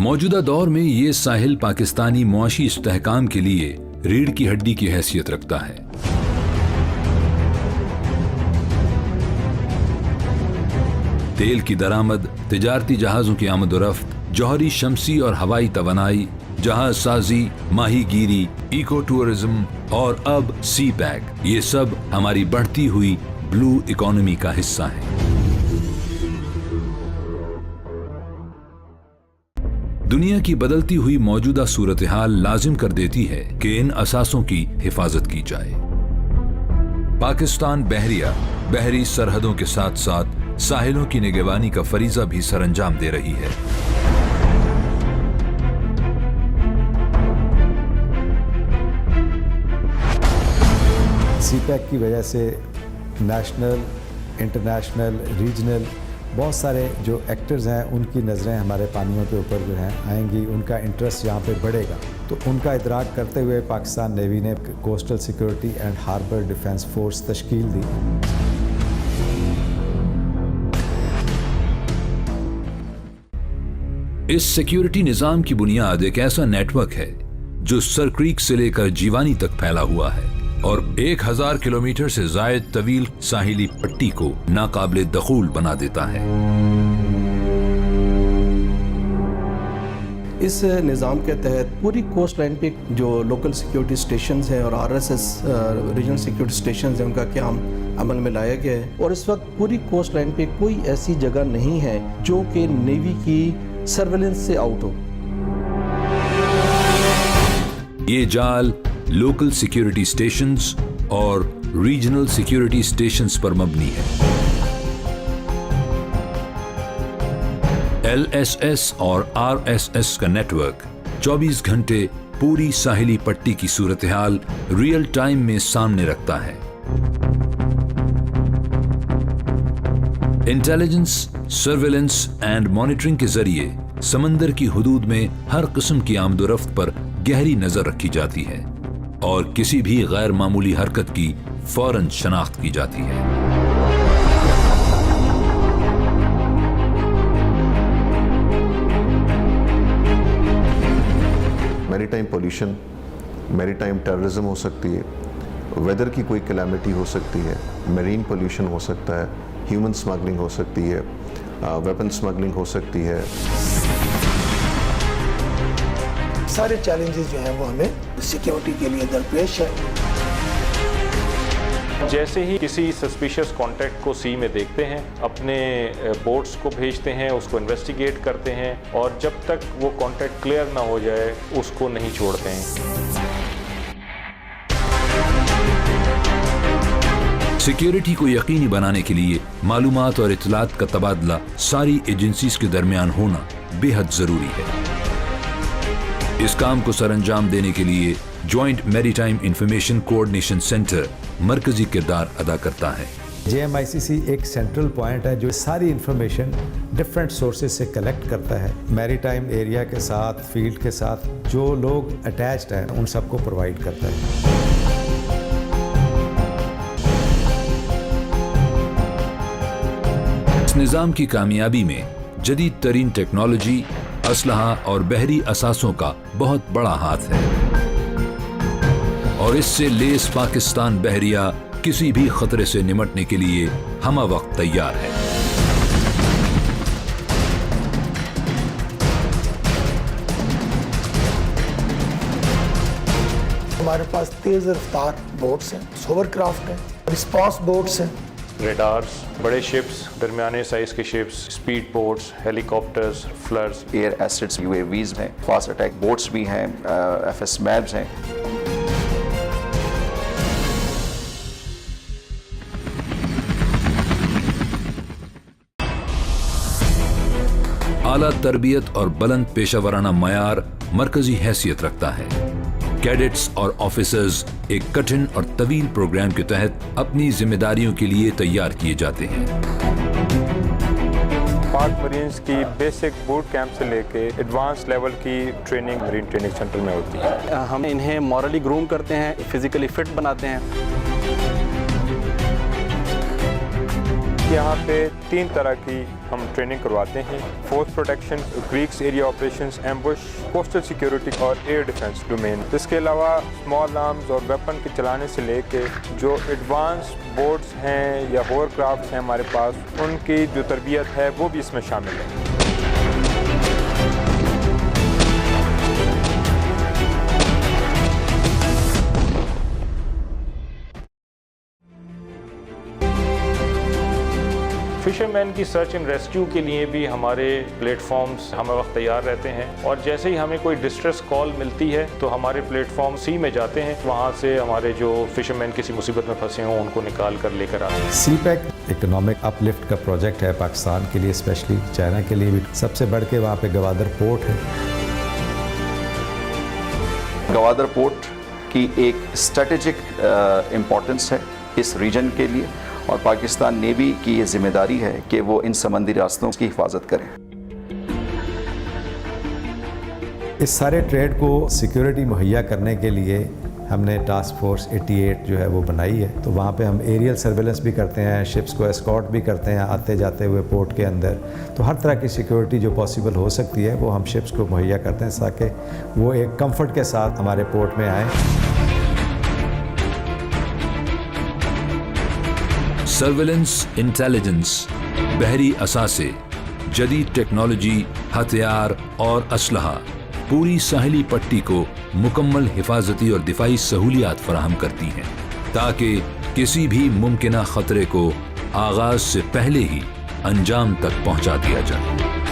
मौजूदा दौर में ये साहिल पाकिस्तानी मुआशी इस्तेहकाम के लिए रीढ़ की हड्डी की हैसियत रखता है। तेल की दरामद, तिजारती जहाजों की आमद-ओ-रफ्त, जौहरी, शमसी और हवाई तवानाई, जहाज साजी, माहीगीरी, इको टूरिज्म और अब सी पैक, ये सब हमारी बढ़ती हुई ब्लू इकोनॉमी का हिस्सा है। दुनिया की बदलती हुई मौजूदा सूरत हाल लाजिम कर देती है कि इन असासों की हिफाजत की जाए। पाकिस्तान बहरिया बहरी सरहदों के साथ साथ साहिलों की निगरानी का फरीजा भी सरअंजाम दे रही है। सीपैक की वजह से नेशनल, इंटरनेशनल, रीजनल बहुत सारे जो एक्टर्स हैं उनकी नज़रें हमारे पानियों के ऊपर जो हैं आएंगी, उनका इंटरेस्ट यहाँ पे बढ़ेगा। तो उनका इदराक करते हुए पाकिस्तान नेवी ने coastal security and harbour defence force तश्कील दी। इस सिक्योरिटी निजाम की बुनियाद एक ऐसा नेटवर्क है जो सर क्रीक से लेकर जीवानी तक फैला हुआ है और 1000 किलोमीटर से जायद तवील साहिली पट्टी को नाकाबिले दखूल बना देता है। इस निज़ाम के तहत पूरी कोस्ट लाइन पे जो लोकल सिक्योरिटी स्टेशंस हैं और आरएसएस रीजनल सिक्योरिटी स्टेशंस हैं उनका क़याम अमल में लाया गया है और इस वक्त पूरी कोस्ट लाइन पे कोई ऐसी जगह नहीं है जो कि नेवी की सर्वेलेंस से आउट हो। ये जाल लोकल सिक्योरिटी स्टेशंस और रीजनल सिक्योरिटी स्टेशंस पर मबनी है। एलएसएस और आरएसएस का नेटवर्क 24 घंटे पूरी साहिली पट्टी की सूरत हाल रियल टाइम में सामने रखता है। इंटेलिजेंस, सर्वेलेंस एंड मॉनिटरिंग के जरिए समंदर की हुदूद में हर किस्म की आमदोरफ्त पर गहरी नजर रखी जाती है और किसी भी गैर मामूली हरकत की फौरन शनाख्त की जाती है। मैरीटाइम पोल्यूशन, मैरीटाइम टेररिज्म हो सकती है, वेदर की कोई कैलामिटी हो सकती है, मरीन पोल्यूशन हो सकता है, ह्यूमन स्मगलिंग हो सकती है, वेपन स्मगलिंग हो सकती है। सारे चैलेंजेस जो हैं वो हमें सिक्योरिटी के लिए दरपेश है। जैसे ही किसी सस्पिशियस कॉन्टैक्ट को सी में देखते हैं, अपने बोट्स को भेजते हैं, उसको इन्वेस्टिगेट करते हैं और जब तक वो कॉन्टैक्ट क्लियर ना हो जाए उसको नहीं छोड़ते हैं। सिक्योरिटी को यकीनी बनाने के लिए मालूमात और इत्तलात का तबादला सारी एजेंसीज के दरमियान होना बेहद जरूरी है। इस काम को सरअंजाम देने के लिए joint maritime information coordination centre मरकजी किरदार अदा करता है। JMICC एक सेंट्रल पॉइंट है जो सारी इंफॉर्मेशन डिफरेंट सोर्सेज से कलेक्ट करता है। मैरीटाइम एरिया के साथ, फील्ड के साथ जो लोग अटैच्ड हैं उन सबको प्रोवाइड करता है। इस निज़ाम की कामयाबी में जदीद तरीन टेक्नोलॉजी, असलहा और बहरी असासों का बहुत बड़ा हाथ है और इससे लेस पाकिस्तान बहरिया किसी भी खतरे से निमटने के लिए हमा वक्त तैयार है। हमारे पास तेज रफ्तार बोट्स हैं, होवरक्राफ्ट हैं, रिस्पॉन्स बोट्स हैं, रेडार्स, बड़े शिप्स, दरमियाने साइज के शिप्स, स्पीड बोट्स, हेलीकॉप्टर्स, फ्लर्स, एयर एसेट्स, UAVs हैं, फास्ट अटैक बोट्स भी हैं, FS मैब्स हैं। आला तरबियत और बुलंद पेशावराना मयार मरकजी हैसियत रखता है। कैडेट्स और ऑफिसर्स एक कठिन और तवील प्रोग्राम के तहत अपनी जिम्मेदारियों के लिए तैयार किए जाते हैं। पाक मरीन्स की बेसिक बूट कैंप से लेके एडवांस लेवल की ट्रेनिंग मरीन ट्रेनिंग सेंटर में होती है। हम इन्हें मॉरली ग्रूम करते हैं, फिजिकली फिट बनाते हैं। यहाँ पे 3 तरह की हम ट्रेनिंग करवाते हैं: force protection, creeks area operations, ambush, coastal security और एयर डिफेंस डोमेन। इसके अलावा स्मॉल आर्म्स और वेपन के चलाने से लेके जो एडवांस बोट्स हैं या होवरक्राफ्ट हैं हमारे पास, उनकी जो तरबियत है वो भी इसमें शामिल है। फिशरमैन की सर्च एंड रेस्क्यू के लिए भी हमारे प्लेटफॉर्म्स हमें वक्त तैयार रहते हैं, और जैसे ही हमें कोई डिस्ट्रेस कॉल मिलती है तो हमारे प्लेटफॉर्म सी में जाते हैं, वहाँ से हमारे जो फिशरमैन किसी मुसीबत में फंसे हों उनको निकाल कर लेकर आते हैं। सी पैक इकोनॉमिक अपलिफ्ट का प्रोजेक्ट है पाकिस्तान के लिए, स्पेशली चाइना के लिए भी। सबसे बढ़ के वहाँ पे गवादर पोर्ट है। गवादर पोर्ट की एक स्ट्रेटेजिक इम्पोर्टेंस है इस रीजन के लिए, और पाकिस्तान नेवी की ये जिम्मेदारी है कि वो इन समंदरी रास्तों की हिफाजत करें। इस सारे ट्रेड को सिक्योरिटी मुहैया करने के लिए हमने टास्क फोर्स 88 जो है वो बनाई है। तो वहाँ पे हम एरियल सर्वेलेंस भी करते हैं, शिप्स को एस्कॉर्ट भी करते हैं आते जाते हुए पोर्ट के अंदर। तो हर तरह की सिक्योरिटी जो पॉसिबल हो सकती है वो हम शिप्स को मुहैया करते हैं, ताकि वो एक कंफर्ट के साथ हमारे पोर्ट में आएँ। सर्वेलेंस, इंटेलिजेंस, बहरी असासे, जदीद टेक्नोलॉजी, हथियार और असलहा पूरी साहिली पट्टी को मुकम्मल हिफाजती और दिफाई सहूलियात फराहम करती हैं, ताकि किसी भी मुमकिना खतरे को आगाज से पहले ही अंजाम तक पहुंचा दिया जाए।